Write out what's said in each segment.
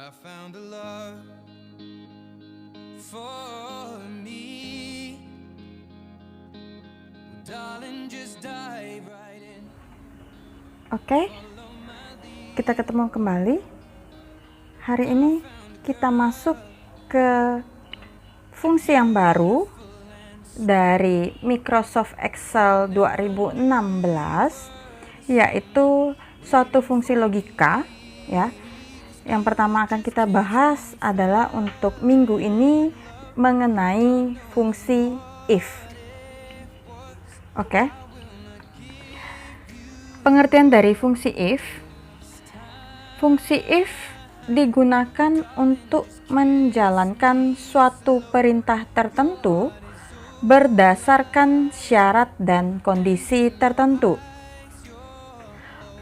I found a love for me. Darling, just dive right in. Oke, kita ketemu kembali. Hari ini kita masuk ke fungsi yang baru dari Microsoft Excel 2016, yaitu suatu fungsi logika, ya. Yang pertama akan kita bahas adalah untuk minggu ini mengenai fungsi if. Oke. Pengertian dari fungsi if. Fungsi if digunakan untuk menjalankan suatu perintah tertentu berdasarkan syarat dan kondisi tertentu.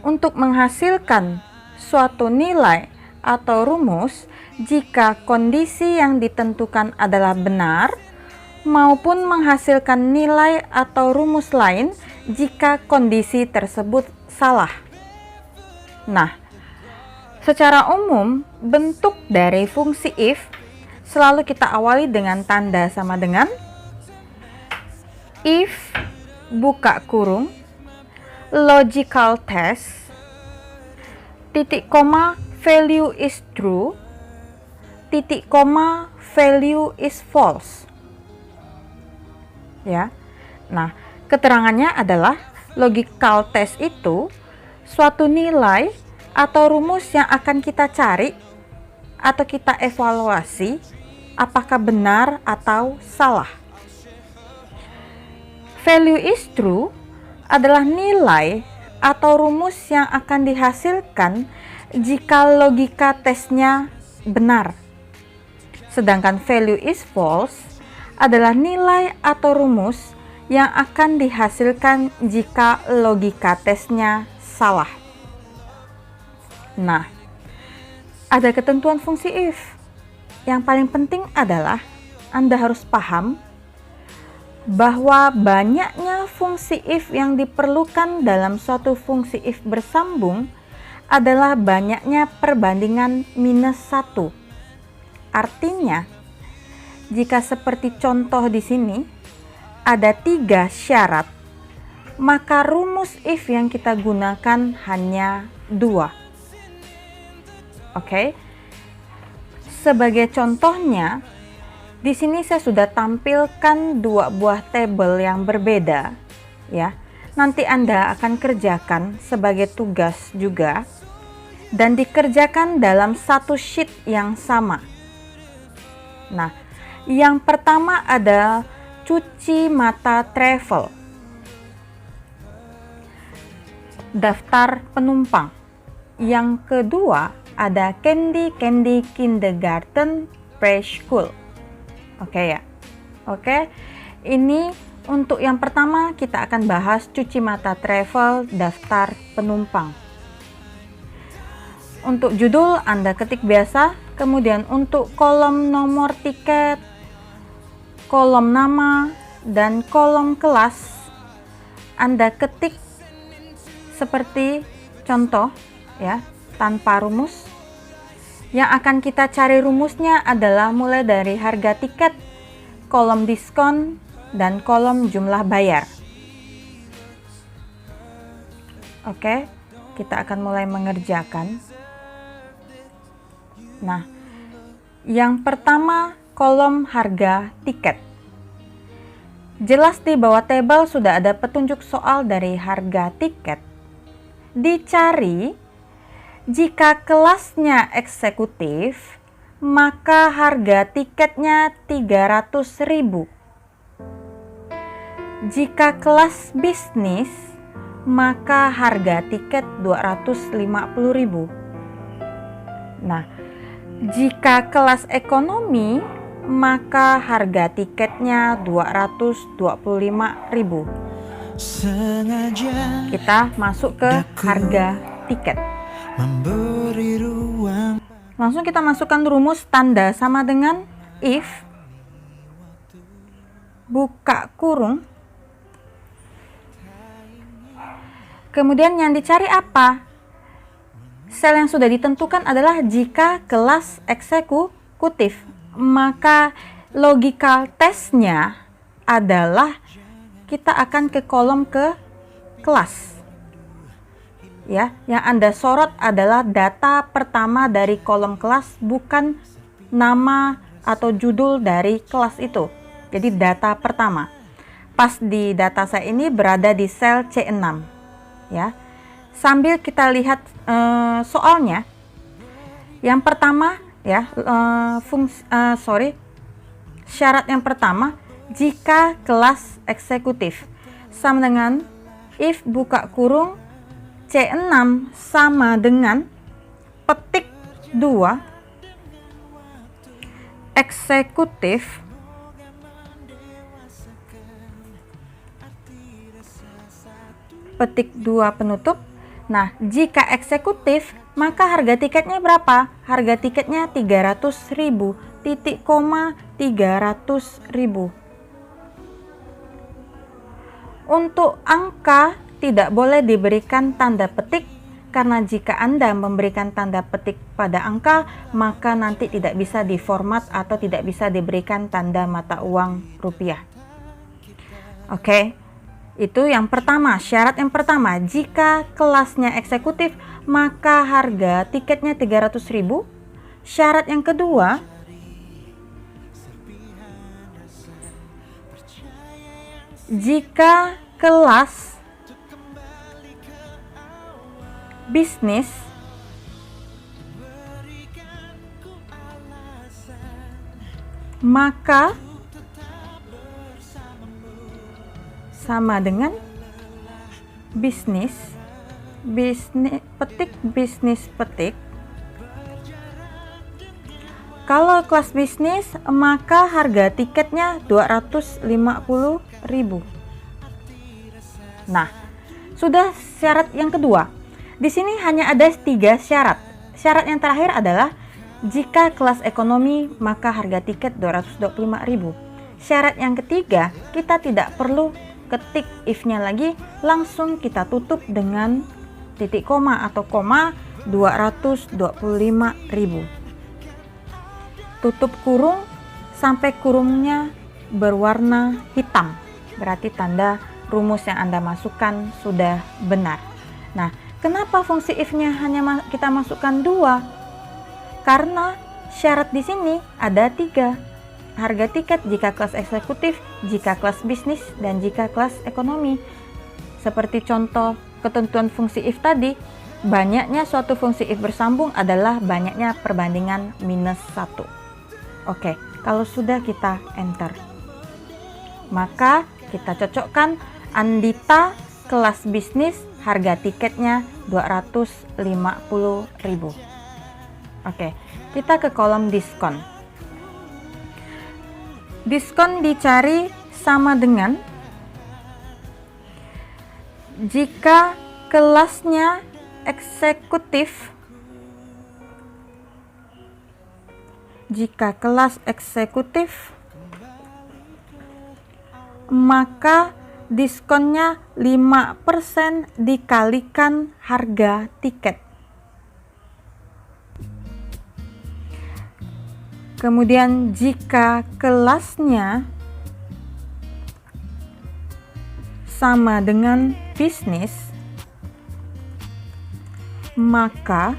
Untuk menghasilkan suatu nilai atau rumus jika kondisi yang ditentukan adalah benar, maupun menghasilkan nilai atau rumus lain jika kondisi tersebut salah. Nah, secara umum bentuk dari fungsi if selalu kita awali dengan tanda sama dengan if buka kurung logical test titik koma value is true titik koma value is false. Ya. Nah, keterangannya adalah logical test itu suatu nilai atau rumus yang akan kita cari atau kita evaluasi apakah benar atau salah. Value is true adalah nilai atau rumus yang akan dihasilkan jika logika tesnya benar. Sedangkan value is false adalah nilai atau rumus yang akan dihasilkan jika logika tesnya salah. Nah, ada ketentuan fungsi if. Yang paling penting adalah Anda harus paham bahwa banyaknya fungsi if yang diperlukan dalam suatu fungsi if bersambung adalah banyaknya perbandingan -1. Artinya, jika seperti contoh di sini ada 3 syarat, maka rumus if yang kita gunakan hanya 2. Oke. Sebagai contohnya, di sini saya sudah tampilkan 2 buah tabel yang berbeda, ya. Nanti Anda akan kerjakan sebagai tugas juga dan dikerjakan dalam satu sheet yang sama. Nah, yang pertama ada cuci mata travel, daftar penumpang. Yang kedua ada candy kindergarten preschool. Oke ya. Oke. Ini untuk yang pertama kita akan bahas cuci mata travel daftar penumpang. Untuk judul Anda ketik biasa, kemudian untuk kolom nomor tiket, kolom nama, dan kolom kelas Anda ketik seperti contoh ya, tanpa rumus. Yang akan kita cari rumusnya adalah mulai dari harga tiket, kolom diskon, dan kolom jumlah bayar. Oke, kita akan mulai mengerjakan. Nah, yang pertama kolom harga tiket. Jelas di bawah tabel sudah ada petunjuk soal dari harga tiket. Dicari jika kelasnya eksekutif, maka harga tiketnya 300.000. Jika kelas bisnis, maka harga tiket 250.000. Nah, jika kelas ekonomi, maka harga tiketnya 225.000. Kita masuk ke harga tiket. Langsung kita masukkan rumus tanda sama dengan if buka kurung. Kemudian yang dicari apa? sel yang sudah ditentukan adalah jika kelas eksekutif. Maka logical testnya adalah kita akan ke kolom ke kelas. Ya, yang Anda sorot adalah data pertama dari kolom kelas, bukan nama atau judul dari kelas itu. Jadi data pertama. Pas di data saya ini berada di sel C6. Ya. Sambil kita lihat soalnya. Yang pertama ya, syarat yang pertama, jika kelas eksekutif sama dengan if buka kurung C6 sama dengan petik 2 eksekutif petik 2 penutup. Nah, jika eksekutif, maka harga tiketnya berapa? Harga tiketnya 300.000, titik koma 300.000. Untuk angka tidak boleh diberikan tanda petik, karena jika Anda memberikan tanda petik pada angka, maka nanti tidak bisa diformat atau tidak bisa diberikan tanda mata uang rupiah. Oke, itu yang pertama, syarat yang pertama. Jika kelasnya eksekutif, maka harga tiketnya 300.000. Syarat yang kedua, jika kelas bisnis maka sama dengan bisnis petik. Kalau kelas bisnis, maka harga tiketnya 250.000. Nah, sudah syarat yang kedua. Di sini hanya ada 3 syarat. Syarat yang terakhir adalah jika kelas ekonomi, maka harga tiket 225.000. Syarat yang ketiga, kita tidak perlu ketik if-nya lagi, langsung kita tutup dengan titik koma atau koma 225.000. Tutup kurung sampai kurungnya berwarna hitam. Berarti tanda rumus yang Anda masukkan sudah benar. Nah, kenapa fungsi if-nya hanya kita masukkan 2? Karena syarat di sini ada 3. Harga tiket jika kelas eksekutif, jika kelas bisnis, dan jika kelas ekonomi. Seperti contoh ketentuan fungsi if tadi, banyaknya suatu fungsi if bersambung adalah banyaknya perbandingan -1. Oke, kalau sudah kita enter, maka kita cocokkan Andita kelas bisnis, harga tiketnya 250.000. Oke, kita ke kolom diskon. Diskon dicari sama dengan jika kelasnya eksekutif. Jika kelas eksekutif, maka diskonnya 5% dikalikan harga tiket. Kemudian jika kelasnya sama dengan bisnis, maka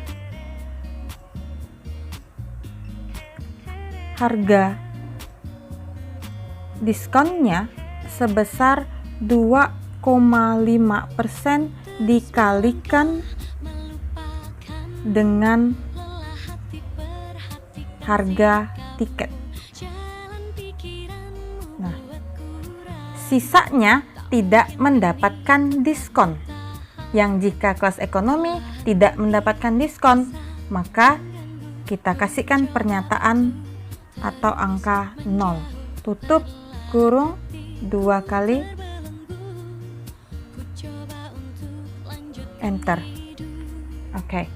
harga diskonnya sebesar 2,5% dikalikan dengan harga tiket. Nah, sisanya tidak mendapatkan diskon. Yang jika kelas ekonomi tidak mendapatkan diskon, maka kita kasihkan pernyataan atau angka 0. Tutup kurung 2 kali, enter. Oke.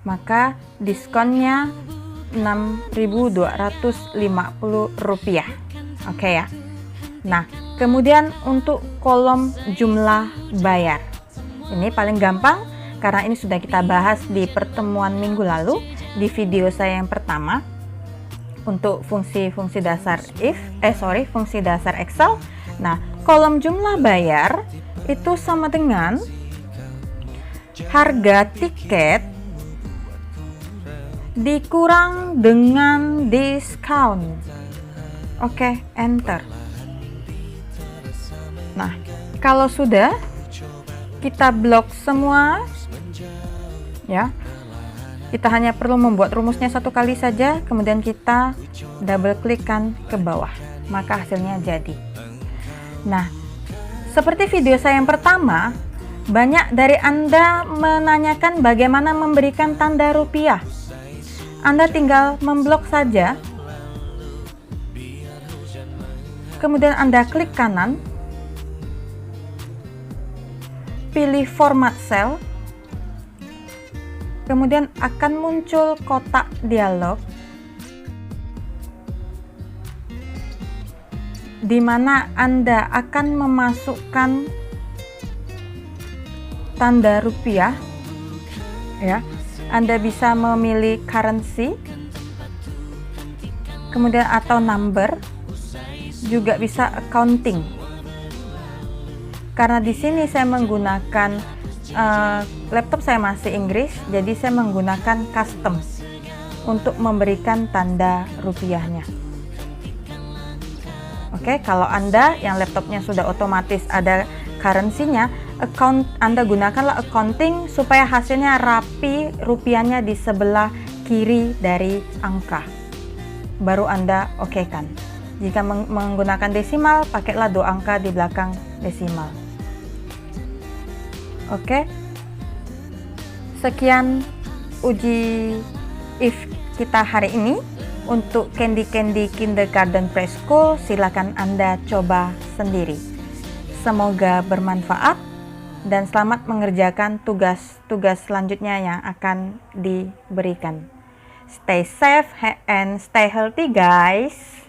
Maka diskonnya Rp6.250. Oke ya. Nah, kemudian untuk kolom jumlah bayar. Ini paling gampang karena ini sudah kita bahas di pertemuan minggu lalu di video saya yang pertama untuk fungsi-fungsi dasar fungsi dasar Excel. Nah, kolom jumlah bayar itu sama dengan harga tiket dikurang dengan diskon. Oke, enter. Nah, kalau sudah kita blok semua ya, kita hanya perlu membuat rumusnya satu kali saja, kemudian kita double klikkan ke bawah, maka hasilnya jadi. Nah, seperti video saya yang pertama, banyak dari Anda menanyakan bagaimana memberikan tanda rupiah. Anda tinggal memblok saja, kemudian Anda klik kanan, pilih format cell, kemudian akan muncul kotak dialog di mana Anda akan memasukkan tanda rupiah ya. Anda bisa memilih currency, kemudian atau number, juga bisa accounting. Karena di sini saya menggunakan laptop saya masih Inggris, jadi saya menggunakan custom untuk memberikan tanda rupiahnya. Oke, kalau Anda yang laptopnya sudah otomatis ada currency-nya, Anda gunakanlah accounting supaya hasilnya rapi, rupiahnya di sebelah kiri dari angka. Baru Anda okekan. Jika menggunakan desimal, pakailah 2 angka di belakang desimal. Oke. Sekian uji if kita hari ini. Untuk Candy Kindergarten Preschool, silakan Anda coba sendiri. Semoga bermanfaat dan selamat mengerjakan tugas-tugas selanjutnya yang akan diberikan. Stay safe and stay healthy guys.